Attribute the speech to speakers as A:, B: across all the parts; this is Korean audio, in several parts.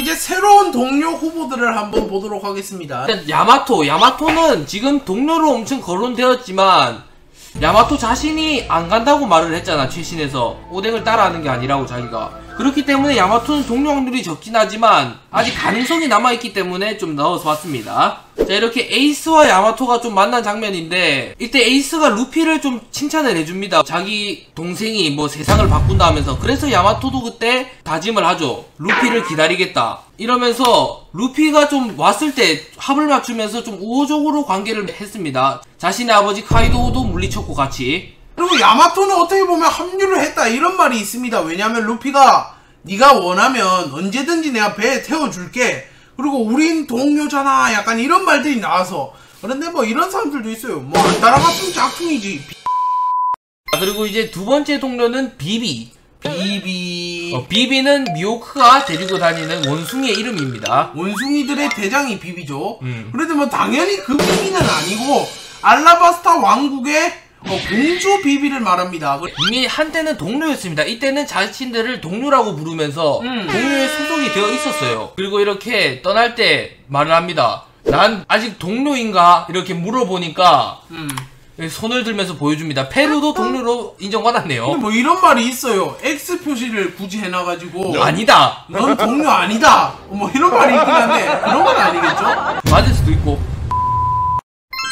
A: 이제 새로운 동료 후보들을 한번 보도록 하겠습니다.
B: 일단 야마토는 지금 동료로 엄청 거론되었지만 야마토 자신이 안 간다고 말을 했잖아. 최신에서 오뎅을 따라하는 게 아니라고 자기가. 그렇기 때문에 야마토는 동료 확률이 적긴 하지만 아직 가능성이 남아있기 때문에 좀 넣어서 봤습니다. 자, 이렇게 에이스와 야마토가 좀 만난 장면인데 이때 에이스가 루피를 좀 칭찬을 해줍니다. 자기 동생이 뭐 세상을 바꾼다 하면서. 그래서 야마토도 그때 다짐을 하죠. 루피를 기다리겠다 이러면서 루피가 좀 왔을 때 합을 맞추면서 좀 우호적으로 관계를 했습니다. 자신의 아버지 카이도도 물리쳤고 같이.
A: 그리고 야마토는 어떻게 보면 합류를 했다 이런 말이 있습니다. 왜냐하면 루피가 네가 원하면 언제든지 내가 배에 태워줄게. 그리고 우린 동료잖아. 약간 이런 말들이 나와서. 그런데 뭐 이런 사람들도 있어요. 뭐 안 따라갔으면 짝퉁이지.
B: 그리고 이제 두 번째 동료는 비비. 비비는 미호크가 데리고 다니는 원숭이의 이름입니다.
A: 원숭이들의 대장이 비비죠. 그래도 뭐 당연히 그 비비는 아니고 알라바스타 왕국의 공주 비비를 말합니다.
B: 이미 한때는 동료였습니다. 이때는 자신들을 동료라고 부르면서 동료에 소속이 되어 있었어요. 그리고 이렇게 떠날 때 말을 합니다. 난 아직 동료인가? 이렇게 물어보니까 손을 들면서 보여줍니다. 페루도 동료로 인정받았네요.
A: 근데 뭐 이런 말이 있어요. X 표시를 굳이 해놔가지고
B: 아니다.
A: 넌 동료 아니다. 뭐 이런 말이 있긴 한데 그런 건 아니겠죠?
B: 맞을 수도 있고.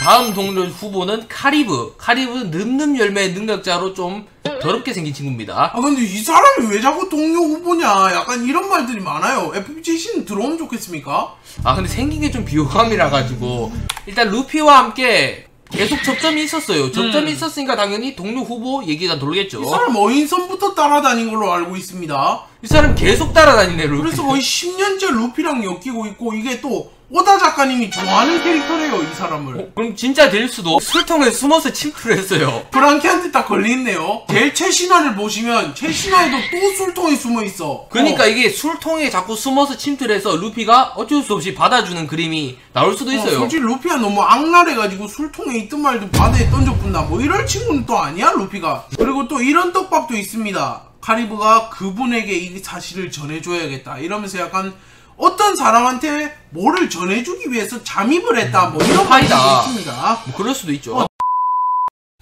B: 다음 동료 후보는 카리브. 카리브는 늠름 열매의 능력자로 좀 더럽게 생긴 친구입니다.
A: 아 근데 이 사람이 왜 자꾸 동료 후보냐? 약간 이런 말들이 많아요. FGC는 들어오면 좋겠습니까?
B: 아 근데 생긴 게 좀 비호감이라 가지고 일단 루피와 함께 계속 접점이 있었어요. 접점이 있었으니까 당연히 동료 후보 얘기가 돌겠죠.
A: 이 사람 어인선부터 따라다닌 걸로 알고 있습니다.
B: 이 사람 계속 따라다니네 루피.
A: 그래서 거의 10년째 루피랑 엮이고 있고 이게 또 오다 작가님이 좋아하는 캐릭터래요 이 사람을.
B: 그럼 진짜 될 수도. 술통에 숨어서 침투를 했어요.
A: 프랑키한테 딱 걸리네요. 제일 최신화를 보시면 최신화에도 또 술통에 숨어있어.
B: 그러니까 이게 술통에 자꾸 숨어서 침투를 해서 루피가 어쩔 수 없이 받아주는 그림이 나올 수도 있어요.
A: 솔직히 루피가 너무 악랄해가지고 술통에 있던 말도 바다에 던져뿐다 뭐 이럴 친구는 또 아니야 루피가. 그리고 또 이런 떡밥도 있습니다. 카리브가 그분에게 이 사실을 전해줘야겠다 이러면서 약간 어떤 사람한테 뭐를 전해주기 위해서 잠입을 했다 뭐 이런 말이 있습니다.
B: 뭐 그럴 수도 있죠.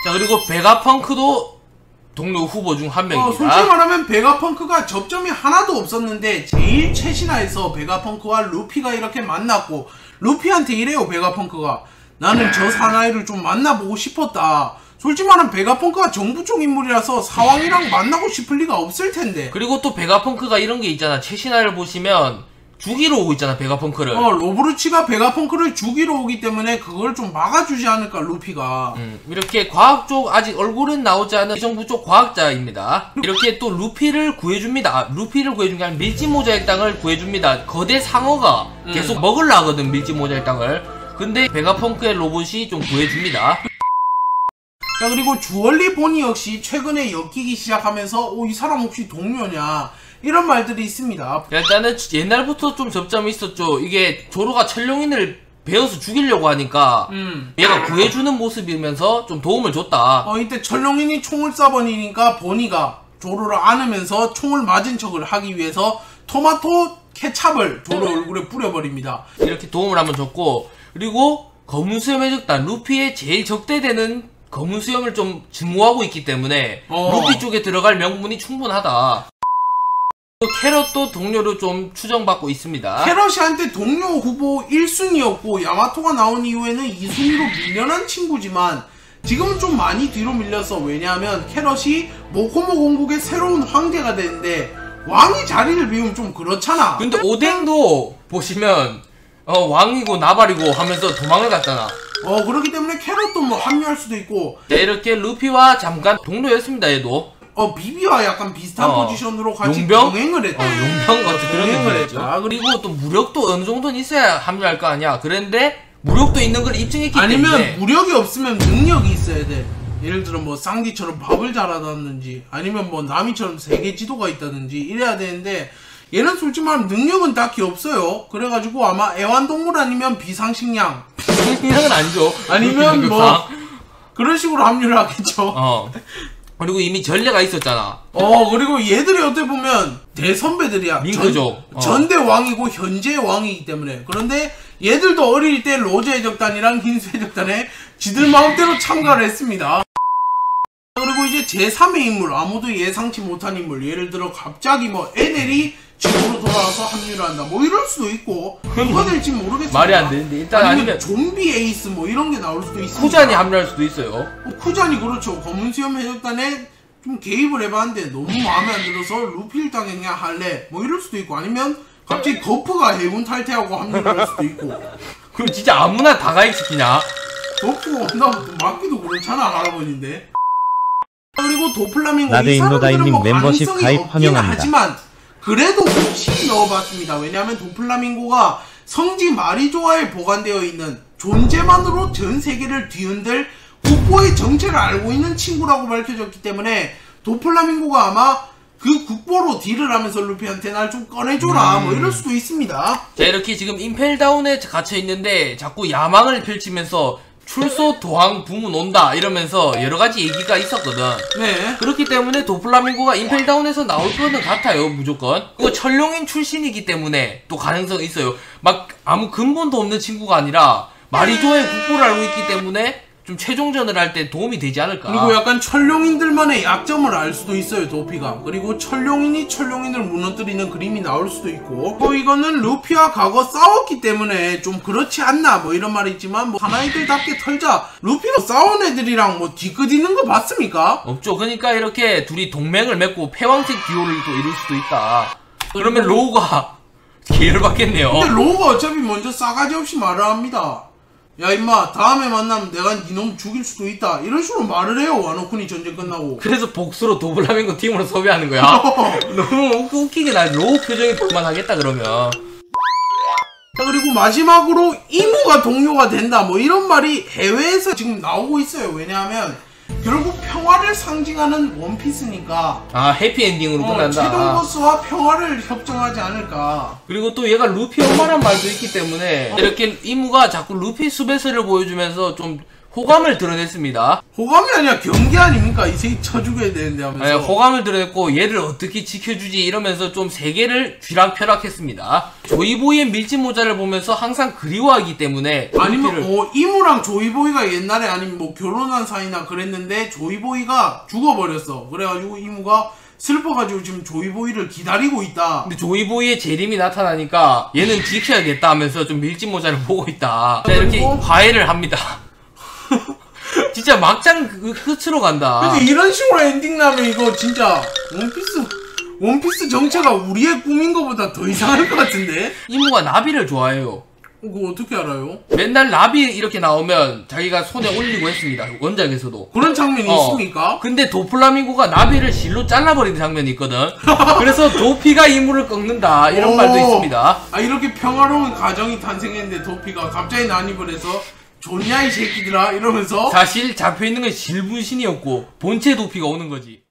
B: 자 그리고 베가펑크도 동료 후보 중 한 명입니다.
A: 솔직히 말하면 베가펑크가 접점이 하나도 없었는데 제일 최신화에서 베가펑크와 루피가 이렇게 만났고 루피한테 이래요. 베가펑크가 나는 저 사나이를 좀 만나보고 싶었다. 솔직히 말하면 베가펑크가 정부 쪽 인물이라서 사왕이랑 만나고 싶을 리가 없을 텐데.
B: 그리고 또 베가펑크가 이런 게 있잖아. 최신화를 보시면 죽이러 오고 있잖아 베가펑크를.
A: 로브루치가 베가펑크를 죽이러 오기 때문에 그걸 좀 막아주지 않을까 루피가.
B: 이렇게 과학 쪽 아직 얼굴은 나오지 않은 정부 쪽 과학자입니다. 이렇게 또 루피를 구해줍니다. 루피를 구해준 게 아니라 밀짚모자의 땅을 구해줍니다. 거대 상어가 계속 먹으려 하거든 밀짚모자의 땅을. 근데 베가펑크의 로봇이 좀 구해줍니다.
A: 자 그리고 주얼리 보니 역시 최근에 엮이기 시작하면서 이 사람 혹시 동료냐 이런 말들이 있습니다.
B: 일단은 옛날부터 좀 접점이 있었죠. 이게 조로가 천룡인을 베어서 죽이려고 하니까 얘가 구해주는 모습이면서 좀 도움을 줬다.
A: 이때 천룡인이 총을 쏴버리니까 보니가 조로를 안으면서 총을 맞은 척을 하기 위해서 토마토 케찹을 조로 얼굴에 뿌려버립니다.
B: 이렇게 도움을 한번 줬고, 그리고 검은 수염의 적단 루피의 제일 적대되는 검은 수염을 좀 증오하고 있기 때문에 루피 쪽에 들어갈 명분이 충분하다. 또 캐럿도 동료로 좀 추정받고 있습니다.
A: 캐럿이한테 동료 후보 1순위였고 야마토가 나온 이후에는 2순위로 밀려난 친구지만 지금은 좀 많이 뒤로 밀려서. 왜냐하면 캐럿이 모코모 공국의 새로운 황제가 되는데 왕이 자리를 비우면 좀 그렇잖아.
B: 근데 오뎅도 보시면 왕이고 나발이고 하면서 도망을 갔잖아.
A: 그렇기 때문에 캐럿도 뭐 합류할 수도 있고.
B: 네, 이렇게 루피와 잠깐 동료였습니다. 얘도
A: 비비와 약간 비슷한 포지션으로 같이
B: 용병?
A: 병행을 했다.
B: 용병 같은 그런 느낌이었죠. 그리고 또 무력도 어느 정도는 있어야 합류할 거 아니야. 그런데 무력도 있는 걸 입증했기 때문에.
A: 아니면 무력이 없으면 능력이 있어야 돼. 예를 들어 뭐 쌍디처럼 밥을 잘하다든지 아니면 뭐 나미처럼 세계 지도가 있다든지 이래야 되는데 얘는 솔직히 말하면 능력은 딱히 없어요. 그래가지고 아마 애완동물 아니면 비상식량.
B: 비상식량은 아니죠.
A: 아니면 뭐 그런 식으로 합류를 하겠죠.
B: 그리고 이미 전례가 있었잖아.
A: 그리고 얘들이 어떻게 보면 대선배들이야.
B: 밍크족.
A: 전대 왕이고 현재 왕이기 때문에. 그런데 얘들도 어릴 때 로제 해적단이랑 흰수 해적단에 지들 마음대로 참가를 했습니다. 그리고 이제 제3의 인물, 아무도 예상치 못한 인물, 예를 들어 갑자기 뭐 애들이 집으로 돌아와서 합류를 한다, 뭐 이럴 수도 있고, 누가 될지 모르겠습니다.
B: 말이 안 되는데 일단 아니면
A: 좀비 에이스 뭐 이런 게 나올 수도 있습니다.
B: 쿠잔이 합류할 수도 있어요.
A: 쿠잔이 그렇죠. 검은 수염 해적단에 좀 개입을 해봤는데 너무 마음에 안 들어서 루피를 당했냐 할래, 뭐 이럴 수도 있고, 아니면 갑자기 거프가 해군 탈퇴하고 합류를 할 수도 있고.
B: 그럼 진짜 아무나 다 가입시키냐?
A: 거프가 온다고 맞기도 그렇잖아, 할아버지인데. 그리고 도플라밍고
C: 라데인노다인님 멤버십 가입 환영합니다.
A: 하지만 그래도 혹시 넣어봤습니다. 왜냐하면 도플라밍고가 성지 마리조아에 보관되어 있는 존재만으로 전 세계를 뒤흔들 국보의 정체를 알고 있는 친구라고 밝혀졌기 때문에 도플라밍고가 아마 그 국보로 딜을 하면서 루피한테 날 좀 꺼내줘라 뭐 이럴 수도 있습니다.
B: 자, 이렇게 지금 임펠다운에 갇혀있는데 자꾸 야망을 펼치면서 출소 도항 부문 온다 이러면서 여러가지 얘기가 있었거든.
A: 네.
B: 그렇기 때문에 도플라밍고가 임펠다운에서 나올 거는 같아요, 무조건. 그리고 천룡인 출신이기 때문에 또 가능성이 있어요. 막 아무 근본도 없는 친구가 아니라 마리조의 국보를 알고 있기 때문에 좀 최종전을 할 때 도움이 되지 않을까.
A: 그리고 약간 천룡인들만의 약점을 알 수도 있어요, 도피가. 그리고 천룡인이 천룡인을 무너뜨리는 그림이 나올 수도 있고, 뭐 이거는 루피와 과거 싸웠기 때문에 좀 그렇지 않나 뭐 이런 말이 있지만, 뭐 사나이들답게 털자. 루피가 싸운 애들이랑 뭐 뒤끝있는 거 봤습니까?
B: 없죠. 그러니까 이렇게 둘이 동맹을 맺고 패왕색 듀오를 또 이룰 수도 있다. 그러면 로우가 기회를 받겠네요.
A: 근데 로우가 어차피 먼저 싸가지 없이 말을 합니다. 야 임마, 다음에 만나면 내가 니놈 죽일 수도 있다, 이런 식으로 말을 해요, 와노쿠니 전쟁 끝나고.
B: 그래서 복수로 도플라밍고 팀으로 섭외하는 거야. 너무 웃기게 나 로우 표정이 볼만하겠다 그러면.
A: 자, 그리고 마지막으로 이무가 동료가 된다 뭐 이런 말이 해외에서 지금 나오고 있어요. 왜냐하면 결국 평화를 상징하는 원피스니까.
B: 아, 해피엔딩으로 끝난다.
A: 최종 보스와 평화를 협정하지 않을까.
B: 그리고 또 얘가 루피 엄마란 말도 있기 때문에 이렇게 이무가 자꾸 루피 수배세를 보여주면서 좀 호감을 드러냈습니다.
A: 호감이 아니라 경계 아닙니까? 이 새끼 쳐 죽여야 되는데 하면서.
B: 네, 호감을 드러냈고 얘를 어떻게 지켜주지 이러면서 좀 세계를 쥐락펴락했습니다. 조이보이의 밀짚 모자를 보면서 항상 그리워하기 때문에
A: 아니면 이무랑 조이보이가 옛날에 아니면 뭐 결혼한 사이나 그랬는데 조이보이가 죽어버렸어. 그래가지고 이무가 슬퍼가지고 지금 조이보이를 기다리고 있다.
B: 근데 조이보이의 재림이 나타나니까 얘는 지켜야겠다 하면서 좀 밀짚 모자를 보고 있다. 자, 이렇게 화해를 합니다. 진짜 막장 그 끝으로 간다.
A: 근데 이런 식으로 엔딩 나면 이거 진짜 원피스 정체가 우리의 꿈인 것보다 더 이상할 것 같은데?
B: 이무가 나비를 좋아해요.
A: 그거 어떻게 알아요?
B: 맨날 나비 이렇게 나오면 자기가 손에 올리고 했습니다. 원작에서도.
A: 그런 장면이 있습니까?
B: 근데 도플라밍고가 나비를 실로 잘라버리는 장면이 있거든. 그래서 도피가 이무를 꺾는다 이런 말도 있습니다.
A: 아, 이렇게 평화로운 가정이 탄생했는데 도피가 갑자기 난입을 해서 좋냐 이 새끼들아 이러면서.
B: 사실 잡혀있는 건 실분신이었고 본체 도피가 오는 거지.